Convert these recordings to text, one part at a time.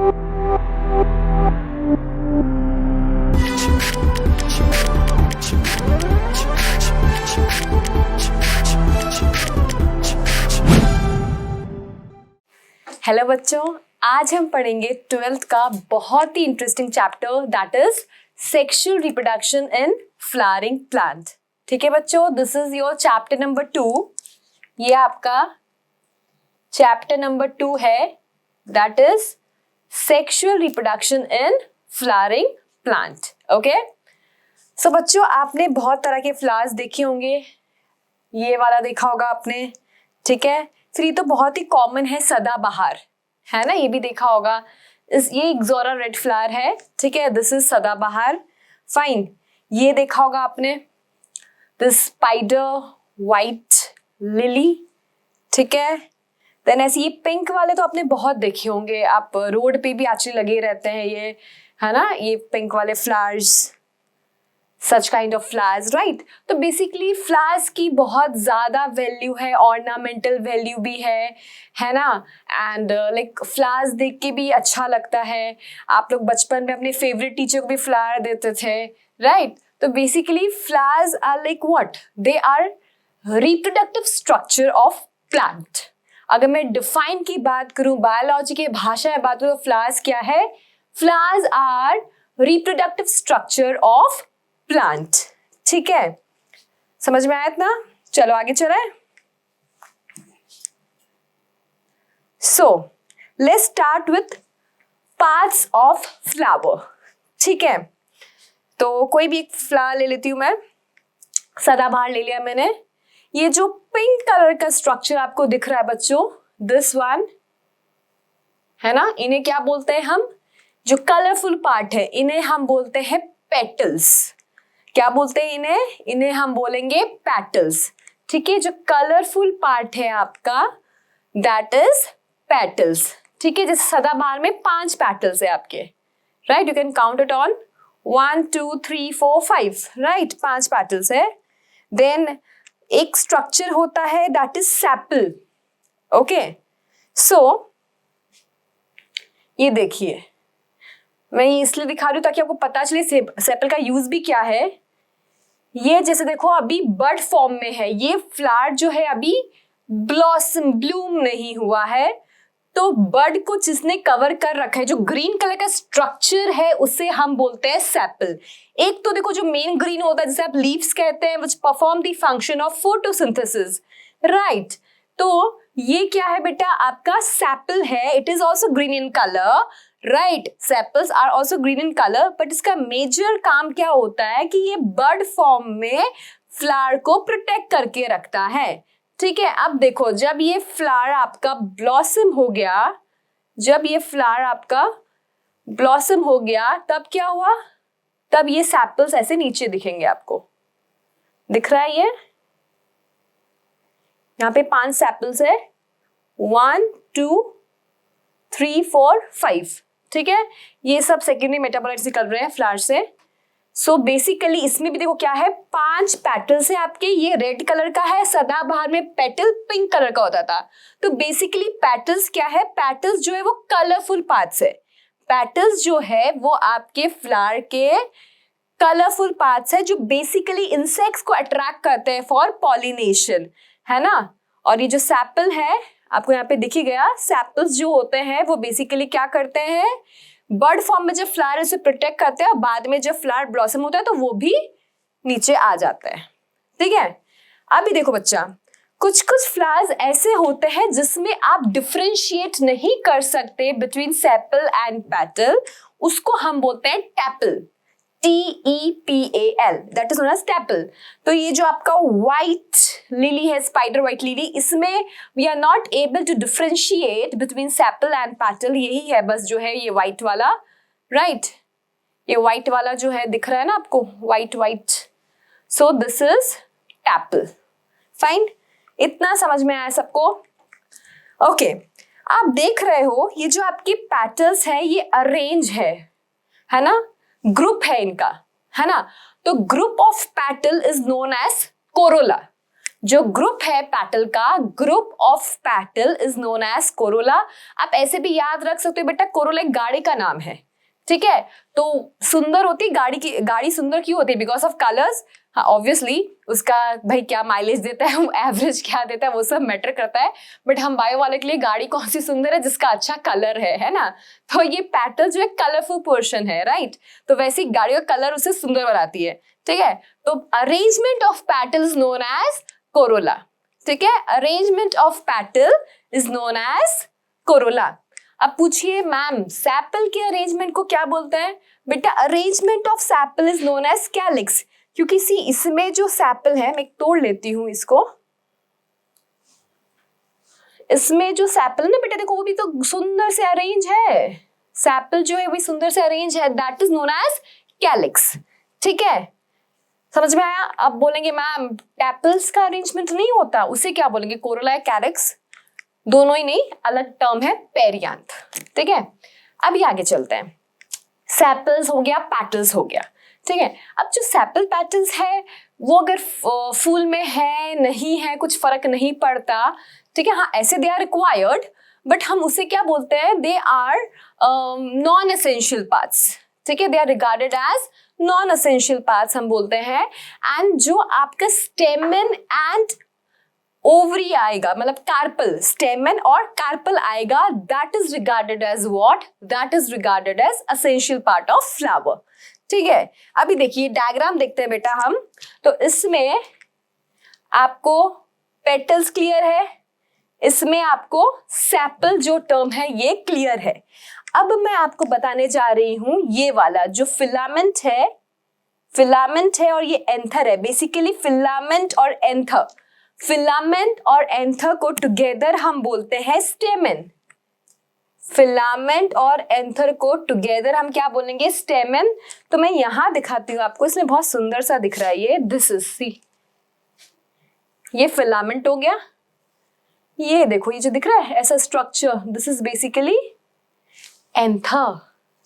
Hello बच्चों, आज हम पढ़ेंगे 12th का बहुत ही interesting chapter that is sexual reproduction in flowering plant. ठीक है बच्चों, this is your chapter number 2। ये आपका चैप्टर नंबर 2 है that is sexual reproduction in flowering plant. Okay, so बच्चों आपने बहुत तरह के फ्लावर्स देखे होंगे, ये वाला देखा होगा आपने, ठीक है। फिर ये तो बहुत ही कॉमन है सदाबहार, है ना, ये भी देखा होगा। ये इक्सोरा रेड फ्लावर है, ठीक है, दिस इज सदाबहार। फाइन, ये देखा होगा आपने, दिस स्पाइडर वाइट लिली, ठीक है। देन ऐसे ये पिंक वाले तो आपने बहुत देखे होंगे, आप रोड पे भी एक्चुअली लगे रहते हैं ये, है ना, ये पिंक वाले flowers, such kind of flowers, right. तो बेसिकली फ्लावर्स की बहुत ज़्यादा वैल्यू है, ऑर्नामेंटल वैल्यू भी है ना। एंड लाइक फ्लावर्स देख के भी अच्छा लगता है। आप लोग बचपन में अपने फेवरेट टीचर को भी फ्लावर देते थे, राइट। तो basically flowers are like what, they are reproductive structure of plant. अगर मैं डिफाइन की बात करूं, बायोलॉजी के भाषा में बात करूं, तो फ्लावर्स क्या है? Flowers are reproductive structure of plant. ठीक है, समझ में आया इतना? चलो आगे चले। So let's start with parts of flower. ठीक है, तो कोई भी एक फ्लावर ले लेती हूं मैं, सदाबहार ले लिया मैंने। ये जो पिंक कलर का स्ट्रक्चर आपको दिख रहा है बच्चों, दिस वन, है ना, इन्हें क्या बोलते हैं हम? जो कलरफुल पार्ट है इन्हें हम बोलते हैं पेटल्स। क्या बोलते हैं इन्हें? इन्हें हम बोलेंगे पेटल्स। ठीक है, जो कलरफुल पार्ट है आपका दैट इज पेटल्स। ठीक है, जैसे सदाबहार में 5 पेटल्स है आपके, right, you can count it on 1 2 3 4 5, right, 5 petals है। देन एक स्ट्रक्चर होता है दैट इज सेपल। ओके, सो ये देखिए, मैं इसलिए दिखा रही हूँ ताकि आपको पता चले सेपल का यूज भी क्या है। ये जैसे देखो अभी बड फॉर्म में है, ये फ्लावर जो है अभी ब्लॉसम ब्लूम नहीं हुआ है, तो बड को जिसने कवर कर रखा है, जो ग्रीन कलर का स्ट्रक्चर है, उसे हम बोलते हैं सेपल। एक तो देखो जो मेन ग्रीन होता है जिसे आप लीव्स कहते हैं, which perform the function of photosynthesis, right. तो ये क्या है बेटा? आपका सेपल है, it is also green in colour, right, sepals are also green in colour, but इसका मेजर काम क्या होता है कि ये बड फॉर्म में फ्लावर को प्रोटेक्ट करके रखता है। ठीक है, अब देखो जब ये फ्लावर आपका ब्लॉसम हो गया, जब ये फ्लावर आपका ब्लॉसम हो गया, तब क्या हुआ? तब ये सेपल्स ऐसे नीचे दिखेंगे आपको, दिख रहा है ये? यहाँ पे 5 सेपल्स है, 1 2 3 4 5, ठीक है। ये सब सेकेंडरी मेटाबोलाइट्स निकल रहे हैं फ्लावर से। सो बेसिकली इसमें भी देखो क्या है, 5 पेटल्स है आपके। ये रेड कलर का है, सदाबहार में पेटल पिंक कलर का होता था। तो बेसिकली पेटल्स क्या है? पेटल्स जो है वो कलरफुल पार्ट्स है। पेटल्स जो है वो आपके फ्लावर के कलरफुल पार्ट्स है, जो बेसिकली इंसेक्ट्स को अट्रैक्ट करते हैं फॉर पॉलिनेशन, है ना। और ये जो सेपल है आपको यहाँ पे दिख ही गया, सेपल्स जो होते हैं वो बेसिकली क्या करते हैं? बर्ड फॉर्म में जब फ्लावर उसे प्रोटेक्ट करते हैं और बाद में जब फ्लावर ब्लॉसम होता है तो वो भी नीचे आ जाता है। ठीक है, अभी देखो बच्चा, कुछ कुछ फ्लावर्स ऐसे होते हैं जिसमें आप डिफरेंशिएट नहीं कर सकते बिटवीन सेपल एंड पेटल, उसको हम बोलते हैं tepal, TEPAL, that is known as tepal. तो ये जो आपका व्हाइट लिली है, स्पाइडर व्हाइट लिली, इसमें we are not able to differentiate between sepal and petal. यही है बस जो है ये व्हाइट वाला, राइट, ये व्हाइट वाला जो है दिख रहा है ना आपको, white white, so this is tepal. Fine, इतना समझ में आया सबको? ओके, आप देख रहे हो ये जो आपके पेटल्स है ये अरेंज है ना, ग्रुप है इनका, है ना। तो group of petal is known as corolla. जो ग्रुप है पेटल का, group of petal is known as corolla. आप ऐसे भी याद रख सकते हो बेटा, कोरोला एक गाड़ी का नाम है, ठीक है। तो सुंदर होती गाड़ी की, गाड़ी सुंदर क्यों होती है? Because of colours. हाँ ऑब्वियसली उसका भाई क्या माइलेज देता है, एवरेज क्या देता है, वो सब मैटर करता है। बट हम बायो वाले के लिए गाड़ी कौन सी सुंदर है? जिसका अच्छा कलर है ना। तो ये पेटल जो है कलरफुल पोर्शन है, राइट। तो वैसे ही गाड़ी का कलर उसे सुंदर बनाती है, ठीक है। तो arrangement of petals known as corolla, ठीक है। Arrangement of petal is known as corolla. अब पूछिए मैम सेपल के अरेंजमेंट को क्या बोलते हैं? बेटा arrangement of sepal is known as calyx. क्योंकि सी इसमें जो सेपल है, मैं तोड़ लेती हूं इसको, इसमें जो सेपल ना बेटा देखो वो भी तो सुंदर से अरेंज है, सेपल जो है वही सुंदर से अरेंज है, that is known as calyx, ठीक है। समझ में आया? अब बोलेंगे मैम टैपल्स का अरेंजमेंट नहीं होता, उसे क्या बोलेंगे? कोरोला या कैलिक्स, दोनों ही नहीं, अलग टर्म है पेरियांथ, ठीक है। अभी आगे चलते हैं। सेपल्स हो गया, पेटल्स हो गया, ठीक है। अब जो सेपल पेटल्स है वो अगर फूल में है नहीं है कुछ फर्क नहीं पड़ता, ठीक है। हाँ ऐसे दे आर रिक्वायर्ड, बट हम उसे क्या बोलते हैं? They are non essential parts, ठीक है। They are regarded as non essential parts हम बोलते हैं। एंड जो आपका स्टेमन एंड ओवरी आएगा, मतलब कार्पल, स्टेमन और कार्पल आएगा, that is regarded as what? That is regarded as essential part of flower, ठीक है। अभी देखिए डायग्राम देखते हैं बेटा हम। तो इसमें आपको पेटल्स क्लियर है, इसमें आपको सेपल जो टर्म है ये क्लियर है। अब मैं आपको बताने जा रही हूं ये वाला जो फिलामेंट है, फिलामेंट है और ये एंथर है। बेसिकली फिलामेंट और एंथर, फिलामेंट और एंथर को टुगेदर हम बोलते हैं स्टेमन। फिलामेंट और एंथर को टुगेदर हम क्या बोलेंगे? स्टेमन। तो मैं यहां दिखाती हूं आपको, इसमें बहुत सुंदर सा दिख रहा है ये, दिस इज सी, ये फिलामेंट हो गया। ये देखो ये जो दिख रहा है ऐसा structure, this is basically anther,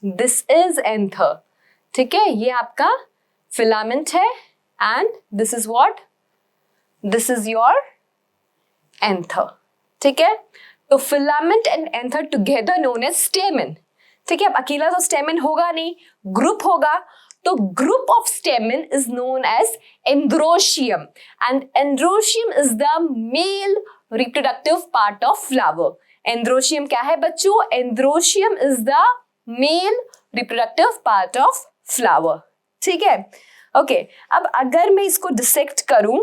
this is anther, ठीक है। ये आपका फिलामेंट है and this is what? This is your anther, ठीक है। तो filament and anther together known as stamen, ठीक है। अब अकेला तो स्टेमन होगा नहीं, ग्रुप होगा, तो group of stamen is known as androecium and androecium is the male reproductive part of flower. Androecium क्या है बच्चों? Androecium is the male reproductive part of flower, ठीक है। ओके अब अगर मैं इसको डिसेक्ट करूं,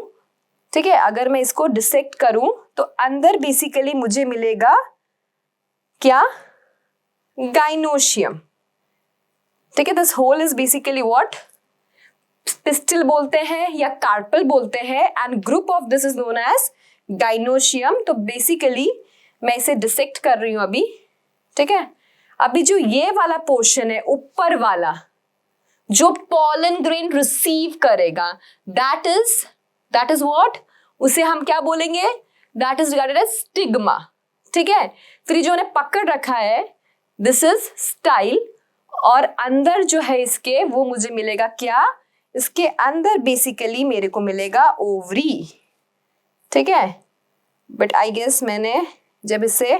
ठीक है, अगर मैं इसको डिसेक्ट करूं तो अंदर बेसिकली मुझे मिलेगा क्या? गाइनोशियम, ठीक है। This whole is basically what? Pistil बोलते हैं या कार्पल बोलते हैं and group of this is known as gynoecium. तो बेसिकली मैं इसे डिसेक्ट कर रही हूं अभी, ठीक है। अभी जो ये वाला पोर्शन है ऊपर वाला जो पॉलन ग्रेन रिसीव करेगा, दैट इज व्हाट? उसे हम क्या बोलेंगे? That is regarded as stigma, ठीक है। फिर जो उन्हें पकड़ रखा है दिस इज स्टाइल, और अंदर जो है इसके वो मुझे मिलेगा क्या? इसके अंदर बेसिकली मेरे को मिलेगा ओवरी, ठीक है। बट आई गेस मैंने जब इसे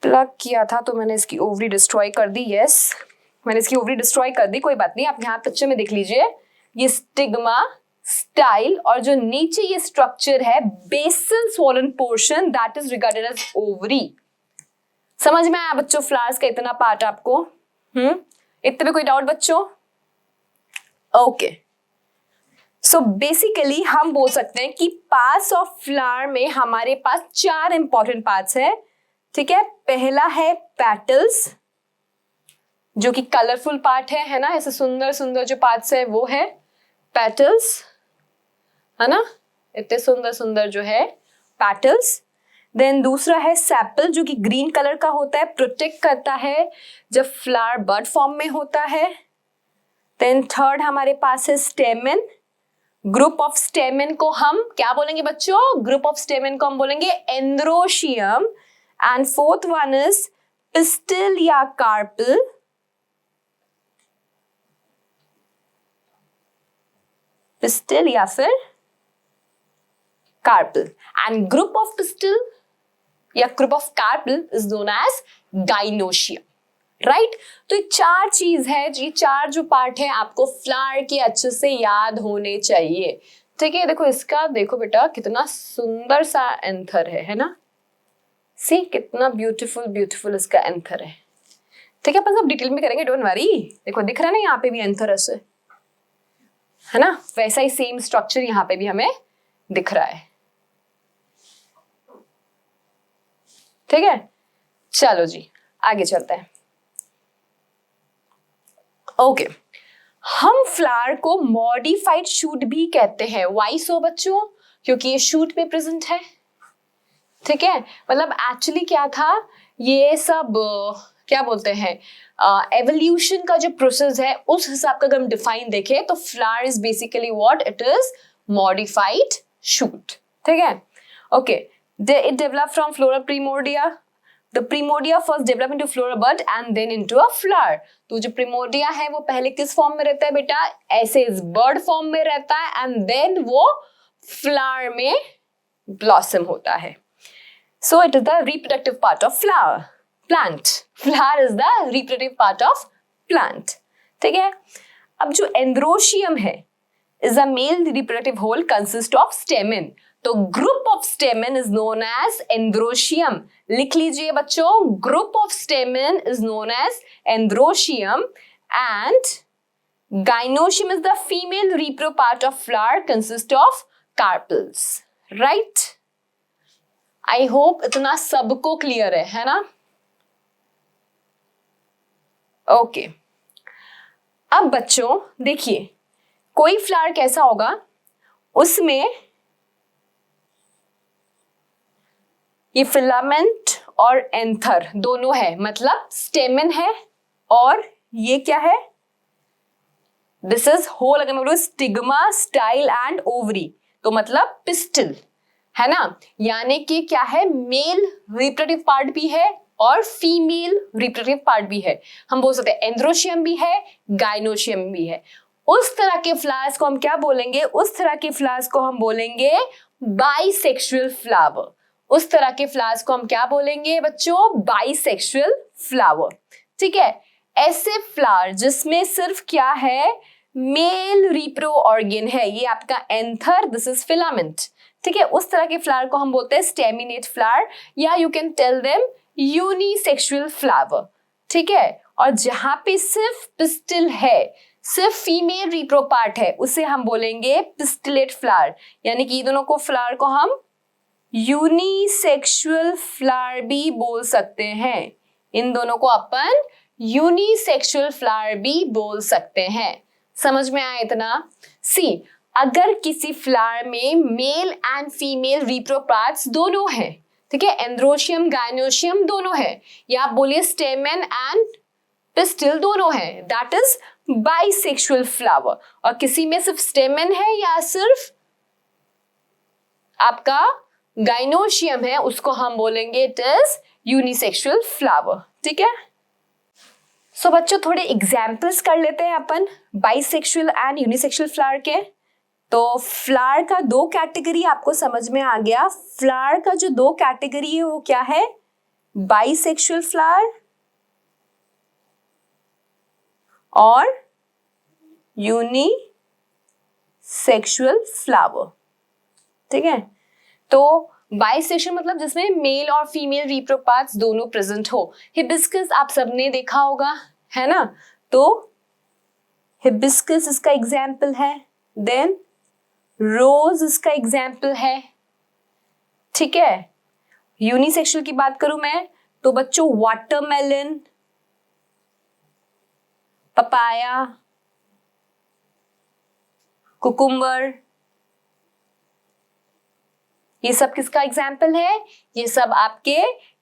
प्लग किया था तो मैंने इसकी ओवरी डिस्ट्रॉय कर दी। यस मैंने इसकी ओवरी डिस्ट्रॉय कर दी, कोई बात नहीं। आप यहाँ पिक्चर में देख लीजिए, ये स्टिग्मा, स्टाइल और जो नीचे ये स्ट्रक्चर है basal swollen portion, that is regarded as ovary. समझ में आया बच्चों फ्लावर्स का इतना पार्ट आपको? इतने में कोई डाउट बच्चों? ओके सो बेसिकली हम बोल सकते हैं कि पार्ट्स ऑफ फ्लावर में हमारे पास 4 इंपॉर्टेंट पार्ट्स है, ठीक है। पहला है पेटल्स जो कि कलरफुल पार्ट है ना, ऐसे सुंदर सुंदर जो पार्ट्स है वो है पेटल्स, है ना, इतने सुंदर सुंदर जो है पेटल्स। देन दूसरा है सेपल जो कि ग्रीन कलर का होता है, प्रोटेक्ट करता है जब फ्लावर बड फॉर्म में होता है। देन थर्ड हमारे पास है स्टेमन, ग्रुप ऑफ स्टेमन को हम क्या बोलेंगे बच्चों? ग्रुप ऑफ स्टेमन को हम बोलेंगे androecium. And fourth one is pistil या कार्पल, पिस्टिल या फिर carpel, and group of pistil या group of carpel is known as gynoecium, right. तो ये चार चीज है, ये चार जो पार्ट है आपको फ्लावर के अच्छे से याद होने चाहिए, ठीक है। देखो इसका, देखो बेटा कितना सुंदर सा एंथर है ना, सी कितना ब्यूटीफुल ब्यूटीफुल इसका एंथर है, ठीक है। अपन सब डिटेल में करेंगे, डोंट वरी। देखो दिख रहा है ना यहाँ पे भी एंथर ऐसे, है ना, वैसा ही सेम स्ट्रक्चर यहाँ पे भी हमें दिख रहा है, ठीक है। चलो जी आगे चलते हैं। ओके, हम फ्लावर को मॉडिफाइड शूट भी कहते हैं, वाई सो बच्चों, क्योंकि ये शूट में प्रेजेंट है, ठीक है। मतलब एक्चुअली क्या था, ये सब क्या बोलते हैं, एवोल्यूशन का जो प्रोसेस है उस हिसाब का अगर हम डिफाइन देखें तो flower is basically what it is, modified shoot, ठीक है। Okay, it develop from flora primordia, the primordia first develop into flora bud and then into a flower. तो जो प्रीमोर्डिया है वो पहले किस फॉर्म में रहता है बेटा, ऐसे इस बर्ड फॉर्म में रहता है, एंड देन वो फ्लावर में ब्लॉसम होता है। So it is the reproductive part of flower, plant. Flower is the reproductive part of plant. ठीक है। अब जो एंड्रोशियम है is a male reproductive whole consist of stamen. तो group of stamen is known as androecium. लिख लीजिए बच्चों, group of stamen is known as androecium and gynoecium is the female repro part of flower consist of carpels. Right? I hope इतना सबको clear है ना। Okay, अब बच्चों देखिए, कोई फ्लावर कैसा होगा, उसमें ये फिलामेंट और एंथर दोनों है, मतलब स्टेमन है और ये क्या है, दिस इज होल, अगर मैं बोलूं स्टिग्मा, स्टाइल एंड ओवरी, तो मतलब पिस्टल, है ना। यानी कि क्या है, मेल रिप्रोडक्टिव पार्ट भी है और फीमेल रिप्रोडक्टिव पार्ट भी है। हम बोल सकते हैं एंड्रोशियम भी है, गाइनोशियम भी है। उस तरह के फ्लावर्स को हम क्या बोलेंगे, उस तरह के फ्लावर्स को हम बोलेंगे बाइसेक्सुअल फ्लावर। उस तरह के फ्लावर्स को हम क्या बोलेंगे बच्चों, बाइसेक्सुअल फ्लावर, ठीक है। ऐसे फ्लावर जिसमें सिर्फ क्या है, मेल रिप्रो ऑर्गन है, ये आपका एंथर, दिस इज फिलामेंट, ठीक है। उस तरह के फ्लावर को हम बोलते हैं स्टेमिनेट फ्लावर, या you can tell them unisexual flower, ठीक है। और जहां पे सिर्फ पिस्टिल है, सिर्फ फीमेल रिप्रो पार्ट है, उसे हम बोलेंगे पिस्टिलेट फ्लावर, यानी कि दोनों को फ्लावर को हम यूनिसेक्सुअल फ्लावर भी बोल सकते हैं। इन दोनों को अपन यूनिसेक्सुअल फ्लावर भी बोल सकते हैं। समझ में आया इतना? सी, अगर किसी फ्लावर में मेल एंड फीमेल रिप्रो पार्ट्स दोनों हैं, ठीक है, एंड्रोशियम गाइनोशियम दोनों है, या आप बोलिए स्टेमन एंड पिस्टिल दोनों है, दैट इज बाइसेक्सुअल फ्लावर। और किसी में सिर्फ स्टेमन है या सिर्फ आपका गाइनोशियम है, उसको हम बोलेंगे इट इज यूनिसेक्सुअल फ्लावर, ठीक है। सो बच्चों थोड़े एग्जाम्पल्स कर लेते हैं अपन बाइसेक्सुअल एंड यूनिसेक्सुअल फ्लावर के। तो फ्लावर का दो कैटेगरी आपको समझ में आ गया। फ्लावर का जो दो कैटेगरी है वो क्या है, बाइसेक्सुअल फ्लावर और यूनिसेक्सुअल फ्लावर, ठीक है। तो बाइसेक्सुअल मतलब जिसमें मेल और फीमेल रिप्रो पार्ट्स दोनों प्रेजेंट हो। हिबिस्कस आप सबने देखा होगा, है ना, तो हिबिस्कस इसका एग्जाम्पल है, देन रोज इसका एग्जाम्पल है, ठीक है। यूनिसेक्सुअल की बात करूं मैं तो बच्चों वाटरमेलन, पपाया, कुकुम्बर, ये सब किसका एग्जाम्पल है, ये सब आपके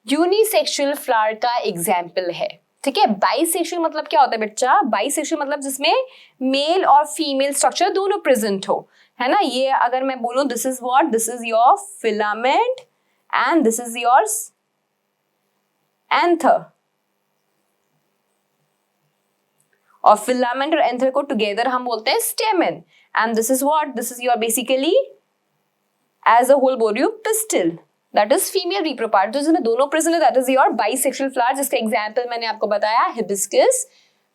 यूनिसेक्सुअल फ्लावर का एग्जाम्पल है, ठीक है। बाइसेक्सुअल मतलब क्या होता है बच्चा, बाइसेक्सुअल मतलब जिसमें मेल और फीमेल स्ट्रक्चर दोनों प्रेजेंट हो, है ना। ये अगर मैं बोलूं this is what, this is your filament and this is yours anther, और फिलामेंट और एंथर को टुगेदर हम बोलते हैं stamen, and this is what, this is your basically as a whole बोल रही हूँ pistil, that is female repro part, तो जिसमें दोनों प्रेजेंट है that is your bisexual flower, जिसका एग्जाम्पल मैंने आपको बताया हिबिस्कस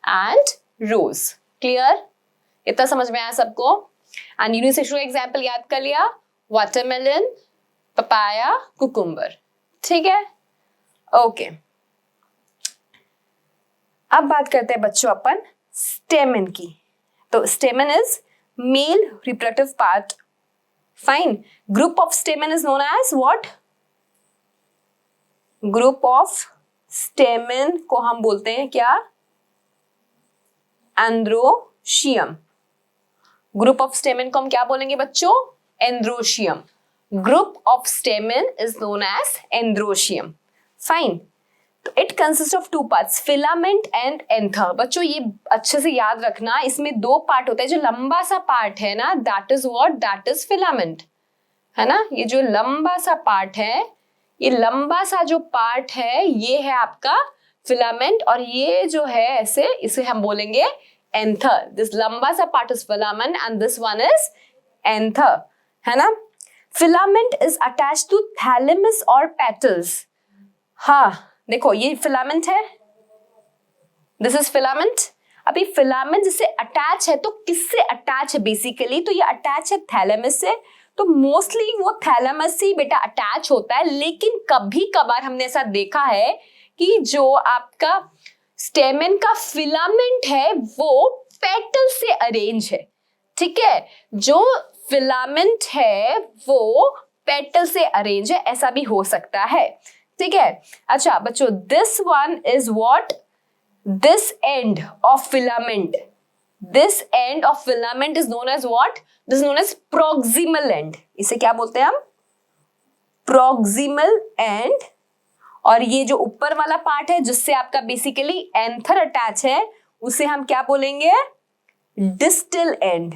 एंड रोज। क्लियर, इतना समझ में आया सबको? एंड यूनिसेक्सुअल एग्जाम्पल याद कर लिया, वाटरमेलन, पपाया, कुकुम्बर। ठीक है, ओके। अब बात करते हैं बच्चों अपन स्टेमन की। तो stamen is male reproductive part, fine. Group of stamen is known as what? Group of stamen को हम बोलते हैं क्या? एंड्रोशियम। ग्रुप ऑफ स्टेमन को हम क्या बोलेंगे बच्चों? Androecium. Group of stamen is known as androecium, fine. तो it consist of two parts, filament and anther. बच्चों ये अच्छे से याद रखना, इसमें दो पार्ट होता है। जो लंबा सा पार्ट है ना, that is what? That is filament, है ना। ये जो लंबा सा पार्ट है, ये लंबा सा जो पार्ट है ये है आपका फिलामेंट, और ये जो है ऐसे, इसे हम बोलेंगे एंथर। दिस लंबा सा part is filament and this one is anther, है ना। Filament is attached to thalamus और पेटल्स। हाँ देखो ये फिलामेंट है, दिस इज फिलामेंट। अभी फिलामेंट जिससे अटैच है, तो किससे अटैच है बेसिकली? तो ये अटैच है थैलेमस से। तो मोस्टली वो थैलेमस से बेटा अटैच होता है, लेकिन कभी कभार हमने ऐसा देखा है कि जो आपका स्टेमन का फिलामेंट है वो पेटल से अरेंज है। ठीक है, जो फिलामेंट है वो पेटल से अरेंज है, ऐसा भी हो सकता है। ठीक है, अच्छा बच्चों, this one is what? This end of filament, this end of filament is known as what? This known as proximal end. इसे क्या बोलते हैं हम? Proximal end. और ये जो ऊपर वाला पार्ट है जिससे आपका बेसिकली एंथर अटैच है, उसे हम क्या बोलेंगे? Distal end.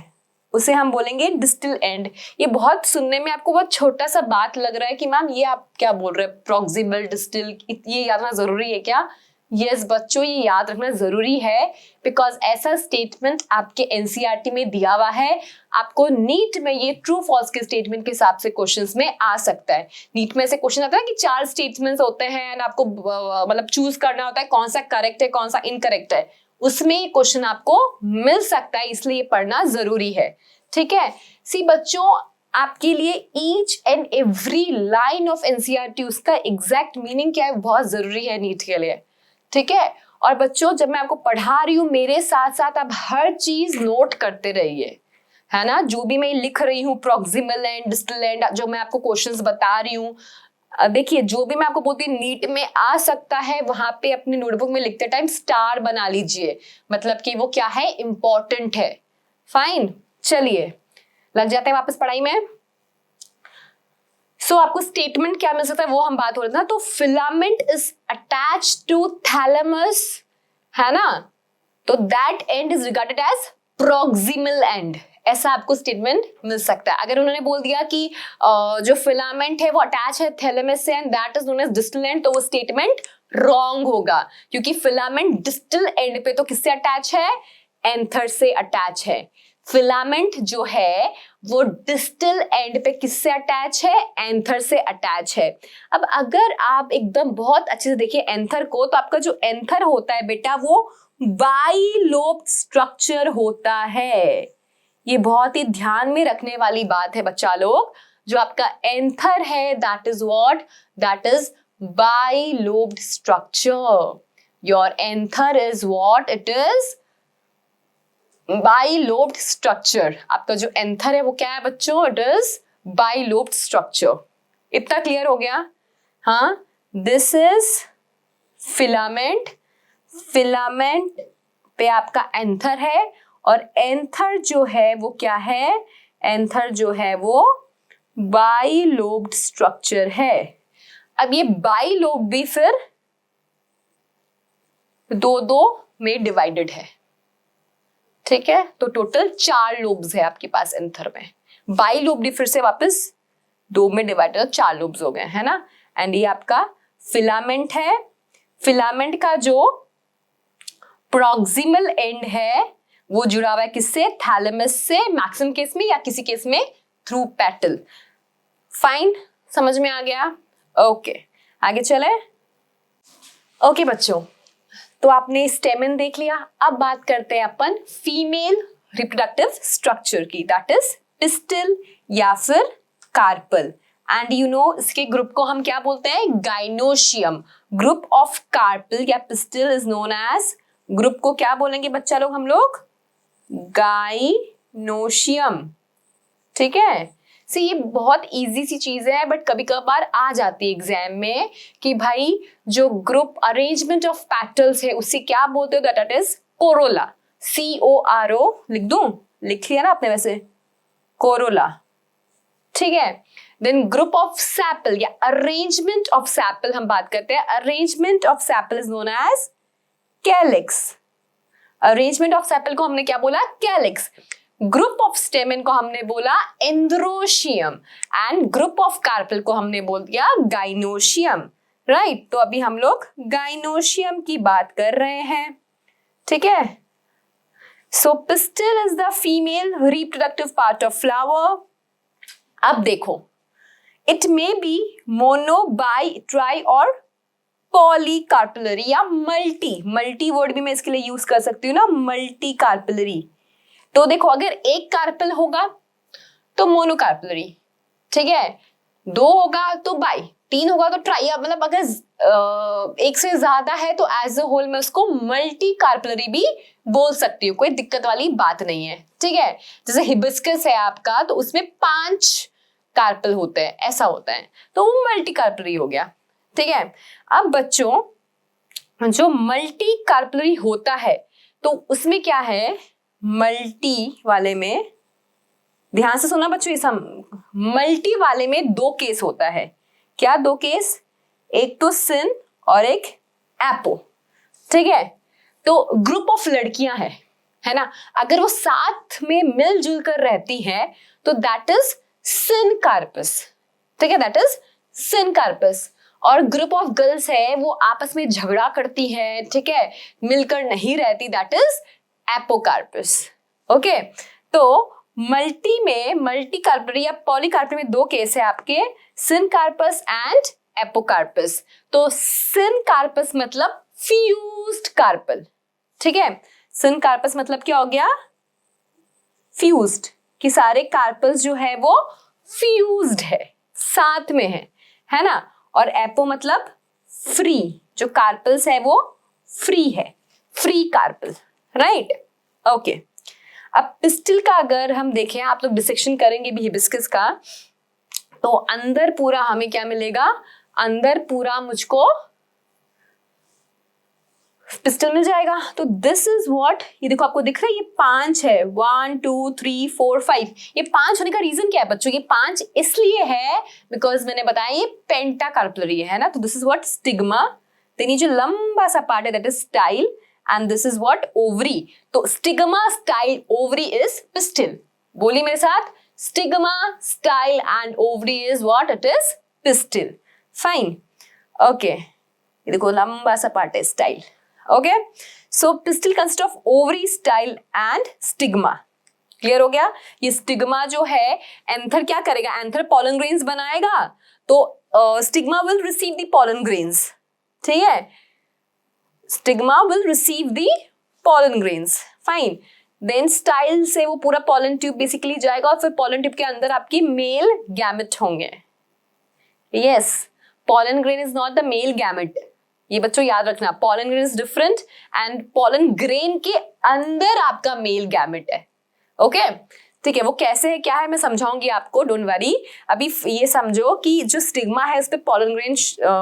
उसे हम बोलेंगे डिस्टल एंड। ये बहुत सुनने में आपको बहुत छोटा सा बात लग रहा है कि मैम ये आप क्या बोल रहे हैं, प्रॉक्सिमल डिस्टल, ये याद रखना जरूरी है क्या? यस बच्चों, ये याद रखना जरूरी है, बिकॉज ऐसा स्टेटमेंट आपके एनसीईआरटी में दिया हुआ है। आपको नीट में ये ट्रू फॉल्स के स्टेटमेंट के हिसाब से क्वेश्चंस में आ सकता है। नीट में ऐसे क्वेश्चन आता है कि 4 स्टेटमेंट्स होते हैं एंड आपको मतलब चूज करना होता है कौन सा करेक्ट है कौन सा इनकरेक्ट है, उसमें ये क्वेश्चन आपको मिल सकता है, इसलिए पढ़ना जरूरी है। ठीक है, सी बच्चों, आपके लिए each and every line of NCERT उसका एग्जैक्ट मीनिंग क्या है बहुत जरूरी है नीट के लिए। ठीक है, और बच्चों जब मैं आपको पढ़ा रही हूँ मेरे साथ साथ आप हर चीज नोट करते रहिए, है ना। जो भी मैं लिख रही हूँ, प्रॉक्सिमल एंड डिस्टल एंड, जो मैं आपको क्वेश्चंस बता रही हूँ, देखिए जो भी मैं आपको बोलती हूँ नीट में आ सकता है, वहां पे अपनी नोटबुक में लिखते टाइम स्टार बना लीजिए, मतलब कि वो क्या है, इंपॉर्टेंट है। फाइन, चलिए लग जाते हैं वापस पढ़ाई में। सो आपको स्टेटमेंट क्या मिल सकता है वो हम बात हो रहे थे ना। तो filament is attached to thalamus, है ना, तो that end is regarded as proximal end, ऐसा आपको स्टेटमेंट मिल सकता है। अगर उन्होंने बोल दिया कि जो फिलामेंट है वो अटैच है थैलेमस से and that is known as distal end, तो वो स्टेटमेंट रॉन्ग होगा, क्योंकि फिलामेंट डिस्टल एंड पे तो किससे अटैच है, एंथर से अटैच है। फिलामेंट जो है वो डिस्टल एंड पे किससे अटैच है, एंथर से अटैच है। अब अगर आप एकदम बहुत अच्छे से देखिए एंथर को, तो आपका जो एंथर होता है बेटा वो बाइलोब्ड स्ट्रक्चर होता है। ये बहुत ही ध्यान में रखने वाली बात है बच्चा लोग। जो आपका एंथर है that is what, that is bilobed structure. Your anther is what, it is bilobed structure. आपका जो एंथर है वो क्या है बच्चों, इट इज बाइलोब्ड स्ट्रक्चर। इतना क्लियर हो गया? हाँ, दिस इज फिलामेंट, फिलामेंट पे आपका एंथर है, और एंथर जो है वो क्या है, एंथर जो है वो बाइलोब्ड स्ट्रक्चर है। अब ये बाइलोब भी फिर दो में डिवाइडेड है। ठीक है, तो टोटल 4 लोब्स है आपके पास एंथर में। बाइलोब भी फिर से वापस 2 में डिवाइडेड, 4 लोब्स हो गए, है ना। एंड ये आपका फिलामेंट है। फिलामेंट का जो प्रॉक्सिमल एंड है वो जुड़ा हुआ है किससे, थैलेमस से, मैक्सिमम केस में, या किसी केस में थ्रू पेटल। फाइन, समझ में आ गया? ओके, आगे चले। ओके बच्चों, तो आपने स्टेमन देख लिया। अब बात करते हैं अपन फीमेल रिप्रोडक्टिव स्ट्रक्चर की, दैट इज पिस्टल या फिर कार्पल। एंड यू नो इसके ग्रुप को हम क्या बोलते हैं? गाइनोशियम। ग्रुप ऑफ कार्पल या pistil is known as, group को क्या बोलेंगे बच्चा लोग हम लोग? गाइनोशियम। ठीक है, सी ये बहुत इजी सी चीज है, बट कभी कभार आ जाती है एग्जाम में कि भाई जो ग्रुप अरेंजमेंट ऑफ पेटल्स है उसे क्या बोलते हो? That is Corolla. CORO लिख दूं? लिख लिया ना आपने वैसे, कोरोला। ठीक है, देन ग्रुप ऑफ सैपल या अरेंजमेंट ऑफ सैपल हम बात करते हैं। Arrangement of sepal is known as calyx. Arrangement of sepal को हमने क्या बोला? कैलिक्स। ग्रुप ऑफ स्टेमन को हमने बोला androecium and group of carpel को हमने बोल दिया गाइनोशियम। राइट, तो अभी हम लोग गाइनोशियम की बात कर रहे हैं। ठीक है, so pistil is the female reproductive part of flower. अब देखो, it may be mono, bi, tri और पॉलीकार्पलरी या मल्टी वर्ड भी मैं इसके लिए यूज कर सकती हूँ ना, मल्टी कार्पलरी। तो देखो, अगर एक कार्पल होगा तो मोनोकार्पलरी, ठीक है, 2 होगा तो बाई, 3 होगा तो ट्राई, मतलब अगर एक से ज्यादा है तो एज अ होल मैं उसको मल्टी कार्पलरी भी बोल सकती हूँ, कोई दिक्कत वाली बात नहीं है। ठीक है, जैसे हिबिस्कस है आपका तो उसमें 5 कार्पल होते हैं, ऐसा होता है, तो वो मल्टी कार्पलरी हो गया। ठीक है, अब बच्चों जो मल्टी कार्पलरी होता है तो उसमें क्या है? मल्टी वाले में ध्यान से सुना बच्चों, इस मल्टी वाले में 2 केस होता है। क्या 2 केस? एक तो सिन और एक एपो। ठीक है, तो ग्रुप ऑफ लड़कियां है ना, अगर वो साथ में मिलजुल कर रहती हैं तो दैट इज सिन कार्पस। ठीक है, दैट इज सिन कार्पस। और ग्रुप ऑफ गर्ल्स है वो आपस में झगड़ा करती है, ठीक है, मिलकर नहीं रहती, दैट इज एपोकार्पस। ओके, तो मल्टी कार्पलरी या पॉलीकार्पलरी में 2 केस है आपके, सिनकार्पस एंड एपोकार्पस। तो सिनकार्पस मतलब फ्यूज्ड कार्पल। ठीक है, सिनकार्पस मतलब क्या हो गया? फ्यूज्ड, कि सारे कार्पल्स जो है वो फ्यूज्ड है, साथ में है ना। और एपो मतलब फ्री, जो कार्पल्स है वो फ्री है, फ्री कार्पल। Right, okay. अब पिस्टल का अगर हम देखें, आप लोग डिसेक्शन करेंगे भी हिबिस्कस का, तो अंदर पूरा हमें क्या मिलेगा? अंदर पूरा मुझको पिस्टल मिल जाएगा। तो दिस इज व्हाट, ये देखो आपको दिख रहा है, ये 5 है, 1 2 3 4 5। ये 5 होने का रीजन क्या है बच्चों? ये 5 इसलिए है बिकॉज मैंने बताया ये पेंटाकार्पलरी है ना, तो this is what stigma. Then ये जो लंबा सा पार्ट है that is style and this is what ovary. तो stigma, style, ovary is pistil. बोलिए मेरे साथ, stigma, style and ovary is what? It is pistil. Fine, okay, ये देखो लंबा सा पार्ट है, style. Okay, so pistil consist of ovary, style and stigma. Clear हो गया? ये स्टिग्मा जो है, एंथर क्या करेगा? एंथर पॉलन ग्रेन्स बनाएगा, तो stigma will receive the pollen grains. ठीक है, stigma will receive the pollen grains. Fine, then style से वो पूरा पॉलन ट्यूब बेसिकली जाएगा और फिर पॉलन ट्यूब के अंदर आपकी मेल गैमेट होंगे। Yes, pollen grain is not the male gamete, ये बच्चों याद रखना, pollen grain is different and pollen grain के अंदर आपका मेल गैमेट है। ओके, ठीक है, वो कैसे है क्या है मैं समझाऊंगी आपको, डोंट वरी। अभी ये समझो कि जो स्टिग्मा है उस पे पॉलन ग्रेन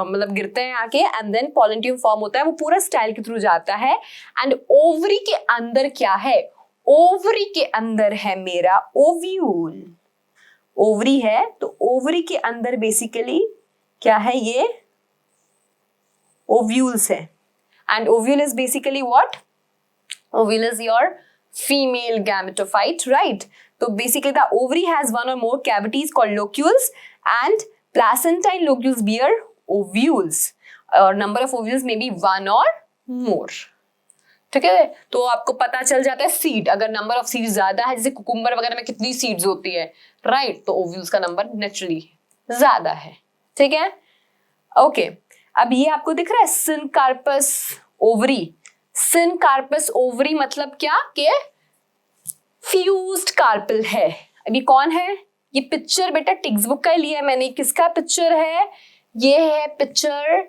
मतलब गिरते हैं आके and then pollen tube form होता है, वो पूरा स्टाइल के थ्रू जाता है। एंड ओवरी के अंदर क्या है? ओवरी के अंदर है मेरा ओव्यूल। ओवरी है तो ओवरी के अंदर बेसिकली क्या है? ये ovules है, and ovule is basically what? Ovule is your female gametophyte, right? So basically the ovary has one or more cavities called locules and placentine locules bear ovules, or number of ovules may be 1 or more. ठीक है, तो आपको पता चल जाता है seed, अगर number of seeds ज्यादा है, जैसे कुकुम्बर वगैरह में कितनी सीड्स होती है, राइट, तो ओव्यूल्स का नंबर नेचुरली ज्यादा है, ठीक है। ओके, अब ये आपको दिख रहा है सिनकार्पस ओवरी। सिनकार्पस ओवरी मतलब क्या कि फ्यूज्ड कार्पल है। अभी कौन है ये? पिक्चर बेटा टेक्स्ट बुक का लिया है मैंने। किसका पिक्चर है? ये है पिक्चर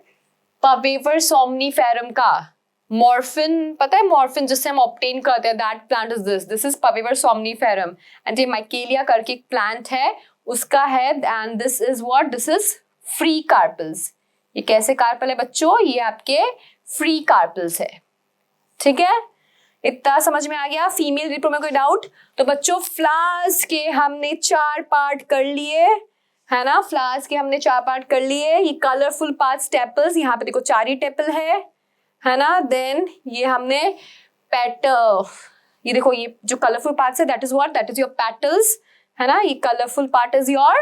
पवेवर सोमनीफेरम का। मॉर्फिन, पता है मॉर्फिन जिससे हम ऑब्टेन करते हैं, that plant is this is Papaver somniferum. And ये माइकेलिया करके एक प्लांट है उसका है। And this is what? This is free carpels. ये कैसे कार्पल है बच्चों? ये आपके फ्री कार्पल्स है, ठीक है। इतना समझ में आ गया? फीमेल रिप्रो में कोई डाउट? तो बच्चों फ्लावर्स के हमने 4 पार्ट कर लिए, है ना। फ्लावर्स के हमने 4 पार्ट कर लिए। ये कलरफुल पार्ट्स, टेपल्स, यहाँ पे देखो 4 ही टेपल है ना। देन ये हमने पेटल, ये देखो ये जो कलरफुल पार्ट्स है that is what? That is your petals, है ना। ये colourful part is your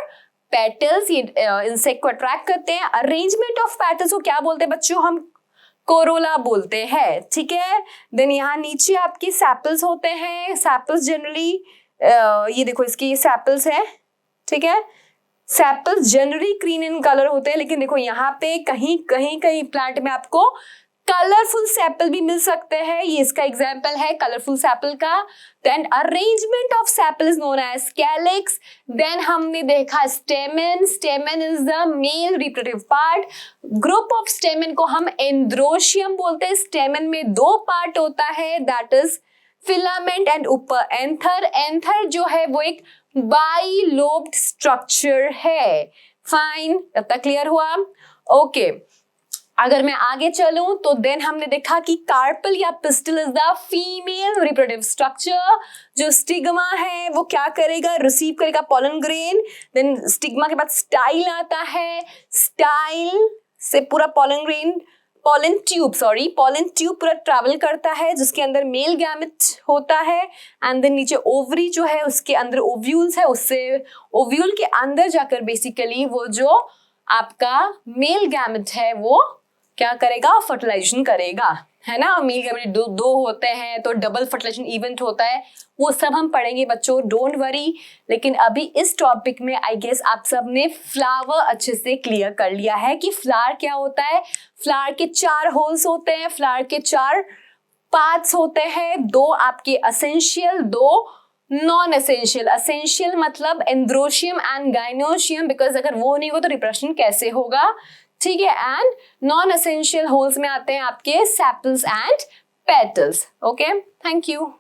petals. ये इंसेक्ट को अट्रैक्ट करते हैं। अरेंजमेंट ऑफ पेटल्स को क्या बोलते हैं बच्चों? हम कोरोला बोलते हैं, ठीक है। देन यहाँ नीचे आपकी सैपल्स होते हैं। सैपल्स जनरली ये देखो इसकी सैपल्स है, ठीक है। Sepals generally green in colour होते हैं, लेकिन देखो यहाँ पे कहीं प्लांट में आपको कलरफुल सैपल भी मिल सकते हैं। ये इसका एग्जाम्पल है कलरफुल सैपल का। Then arrangement of sepal is known as calyx. Then हमने देखा stamen. Stamen is the male reproductive part. Group of stamen को हम एंड्रोशियम बोलते हैं। स्टेमन में 2 पार्ट होता है, दैट इज फिलामेंट एंड ऊपर एंथर। एंथर जो है वो एक बाइलोब्ड स्ट्रक्चर है। फाइन, तब तक क्लियर हुआ? ओके, अगर मैं आगे चलूं तो देन हमने देखा कि कार्पल या pistil is the female reproductive structure. जो स्टिग्मा है वो क्या करेगा? रिसीव करेगा पॉलन ग्रेन। देन स्टिग्मा के बाद स्टाइल आता है। स्टाइल से पूरा पॉलन ग्रेन, पॉलन ट्यूब पूरा ट्रैवल करता है जिसके अंदर मेल गैमेट होता है। एंड देन नीचे ओवरी जो है उसके अंदर ओव्यूल्स है। उससे ओव्यूल के अंदर जाकर बेसिकली वो जो आपका मेल गैमेट है वो क्या करेगा? फर्टिलाइजेशन करेगा, है ना। मेल गैमेट दो होते हैं तो डबल फर्टिलाइजेशन इवेंट होता है। वो सब हम पढ़ेंगे बच्चों, डोंट वरी। लेकिन अभी इस टॉपिक में आई गेस आप सब ने फ्लावर अच्छे से क्लियर कर लिया है कि फ्लावर क्या होता है। फ्लावर के 4 होल्स होते हैं। फ्लावर के 4 पार्ट्स होते हैं। 2 आपके असेंशियल, 2 नॉन एसेंशियल। असेंशियल मतलब एंड्रोशियम एंड गाइनोशियम, बिकॉज अगर वो नहीं हो तो रिप्रोडक्शन कैसे होगा, ठीक है। एंड नॉन एसेंशियल होल्स में आते हैं आपके sepals and petals. Okay, thank you.